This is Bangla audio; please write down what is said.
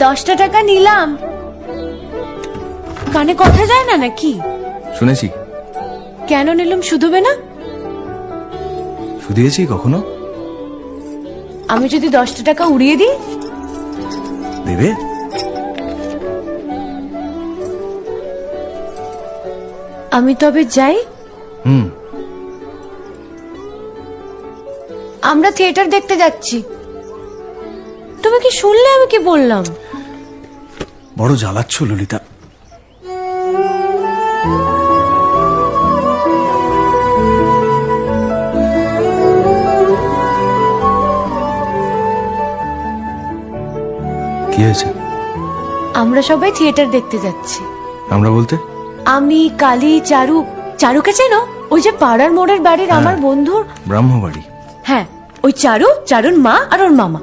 10টা টাকা নিলাম। কানে কথা যায় না নাকি? শুনেছি। কেন নিলাম? শুধবে না? শুধিয়েছি কখনো? আমি যদি 10টা টাকা উড়িয়ে দিই? দেবে? আমি তবে যাই। আমরা থিয়েটার দেখতে যাচ্ছি। তুমি কি শুনলে আমি কি বললাম? বড় জ্বালাচ্ছ ললিতা। কি হয়েছে? আমরা সবাই থিয়েটার দেখতে যাচ্ছি। আমরা বলতে? আমি, কালী, চারু। চারুকে চেনো? ওই যে পাড়ার মোড়ের বাড়ির আমার বন্ধুর ব্রাহ্মবাড়ি। হ্যাঁ, ওই চারু, চারুর মা আর ওর মামা।